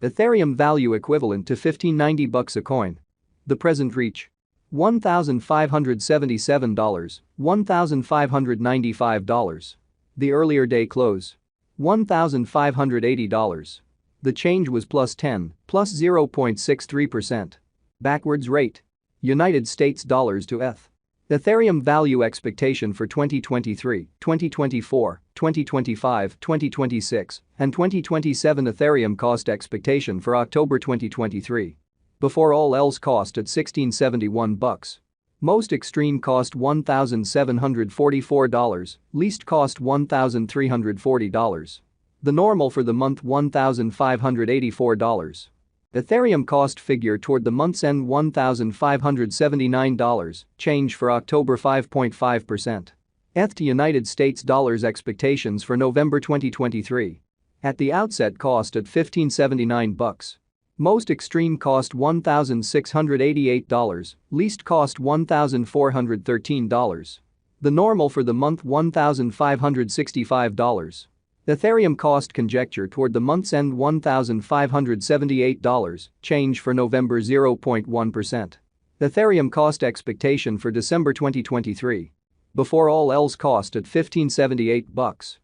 Ethereum value equivalent to $15.90 a coin. The present reach. $1,577, $1,595. The earlier day close. $1,580. The change was +10, plus 0.63%. Backwards rate. United States dollars to ETH. Ethereum value expectation for 2023, 2024, 2025, 2026, and 2027. Ethereum cost expectation for October 2023. Before all else cost at $1671. Most extreme cost $1,744, least cost $1,340. The normal for the month $1,584. Ethereum cost figure toward the month's end $1,579, change for October 5.5%. ETH to United States dollars expectations for November 2023. At the outset cost at $1579. Most extreme cost $1,688, least cost $1,413. The normal for the month $1,565. Ethereum cost conjecture toward the month's end $1,578, change for November 0.1%. Ethereum cost expectation for December 2023. Before all else cost at $1578.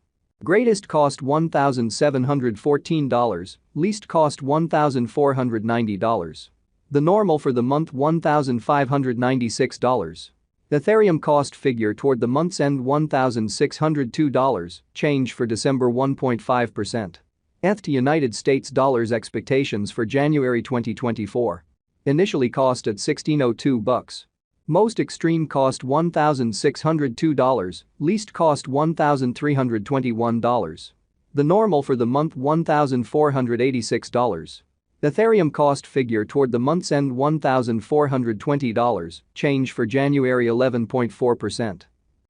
Greatest cost $1,714, least cost $1,490. The normal for the month $1,596. Ethereum cost figure toward the month's end $1,602, change for December 1.5%. ETH to United States dollars expectations for January 2024. Initially cost at $1602. Most extreme cost $1,602, least cost $1,321. The normal for the month $1,486. Ethereum cost figure toward the month's end $1,420, change for January 11.4%.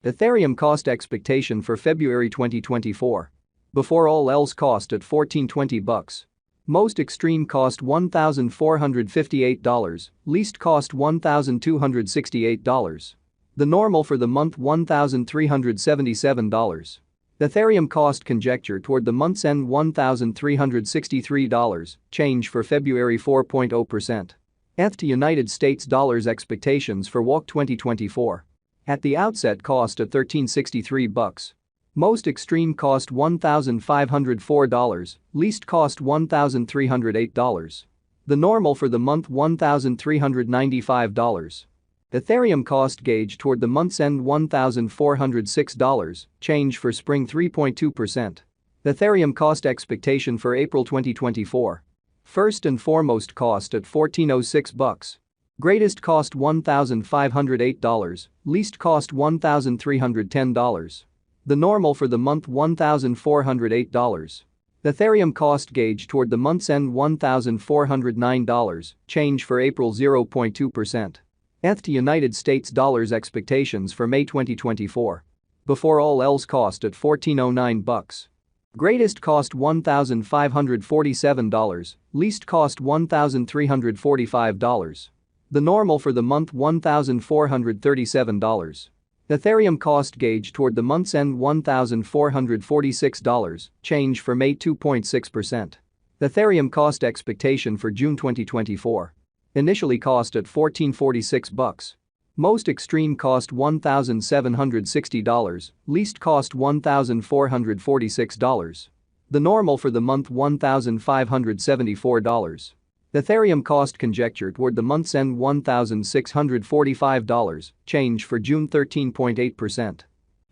Ethereum cost expectation for February 2024. Before all else cost at $1,420. Most extreme cost $1,458, least cost $1,268. The normal for the month $1,377. Ethereum cost conjecture toward the month's end $1,363, change for February 4.0%. ETH to United States dollars expectations for WOC 2024. At the outset cost at $1,363. Most extreme cost $1,504, least cost $1,308. The normal for the month $1,395. Ethereum cost gauge toward the month's end $1,406, change for spring 3.2%. Ethereum cost expectation for April 2024. First and foremost cost at $1,406. Greatest cost $1,508, least cost $1,310. The normal for the month $1,408. Ethereum cost gauge toward the month's end $1,409, change for April 0.2%. ETH to United States dollars expectations for May 2024. Before all else cost at $1,409. Greatest cost $1,547, least cost $1,345. The normal for the month $1,437. Ethereum cost gauge toward the month's end $1,446, change for May 2.6%. Ethereum cost expectation for June 2024. Initially cost at $1,446. Most extreme cost $1,760, least cost $1,446. The normal for the month $1,574. Ethereum cost conjecture toward the month's end $1,645, change for June 13.8%.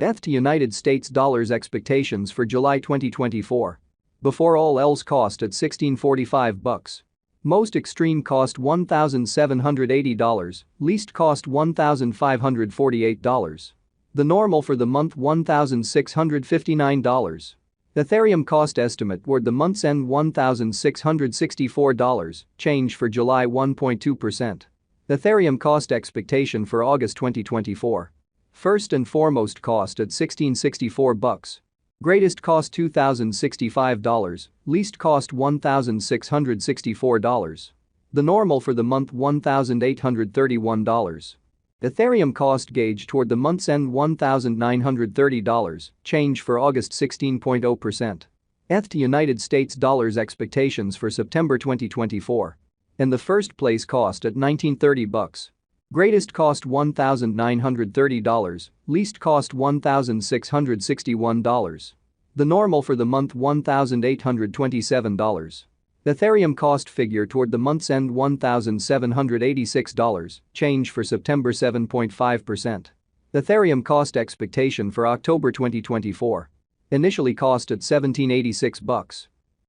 ETH to United States dollars expectations for July 2024. Before all else cost at $1,645. Most extreme cost $1,780, least cost $1,548. The normal for the month $1,659. Ethereum cost estimate toward the month's end $1,664, change for July 1.2%. Ethereum cost expectation for August 2024. First and foremost cost at $1,664. Greatest cost $2,065, least cost $1,664. The normal for the month $1,831. Ethereum cost gauge toward the month's end $1,930, change for August 16.0%. ETH United States dollars expectations for September 2024. In the first place, cost at $1930. Greatest cost $1,930, least cost $1,661. The normal for the month $1,827. Ethereum cost figure toward the month's end $1,786, change for September 7.5%. Ethereum cost expectation for October 2024. Initially cost at $1,786.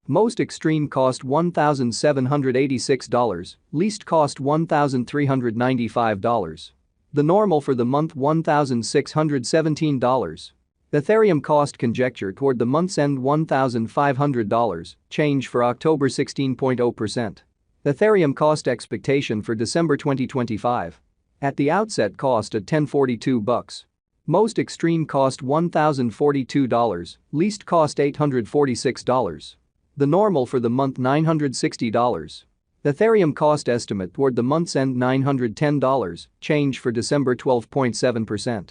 Most extreme cost $1,786, least cost $1,395. The normal for the month $1,617. Ethereum cost conjecture toward the month's end $1,500, change for October 16.0%. Ethereum cost expectation for December 2025. At the outset cost at $1042. Most extreme cost $1,042, least cost $846. The normal for the month $960. Ethereum cost estimate toward the month's end $910, change for December 12.7%.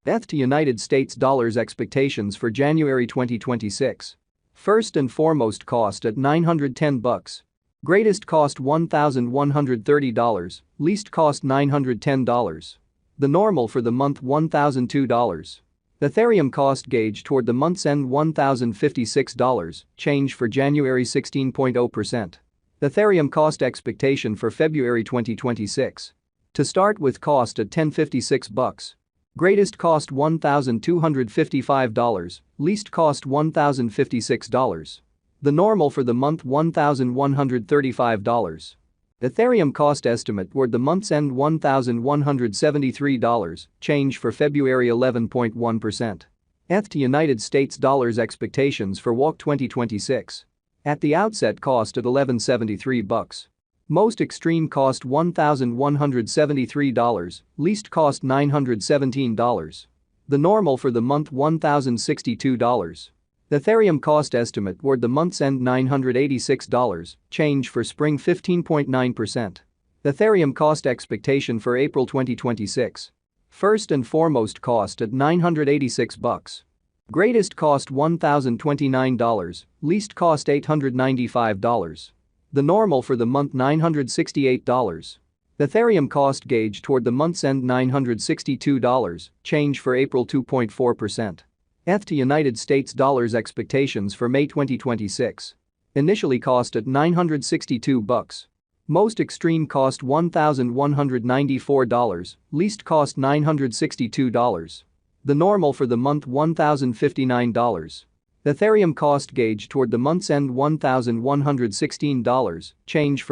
ETH to United States dollars expectations for January 2026. First and foremost cost at $910. Greatest cost $1,130, least cost $910. The normal for the month $1,002. Ethereum cost gauge toward the month's end $1,056, change for January 16.0%. Ethereum cost expectation for February 2026. To start with, cost at $1056. Greatest cost $1,255, least cost $1,056. The normal for the month $1,135. Ethereum cost estimate toward the month's end $1,173, change for February 11.1%. ETH to United States dollars expectations for WAC 2026. At the outset cost at $1,173. Most extreme cost $1,173, least cost $917. The normal for the month $1,062. Ethereum cost estimate toward the month's end $986, change for spring 15.9%. Ethereum cost expectation for April 2026. First and foremost cost at $986. Greatest cost $1,029, least cost $895. The normal for the month $968. Ethereum cost gauge toward the month's end $962, change for April 2.4%. ETH to United States dollars expectations for May 2026. Initially cost at $962. Most extreme cost $1,194, least cost $962. The normal for the month $1,059. Ethereum cost gauge toward the month's end $1,116, change for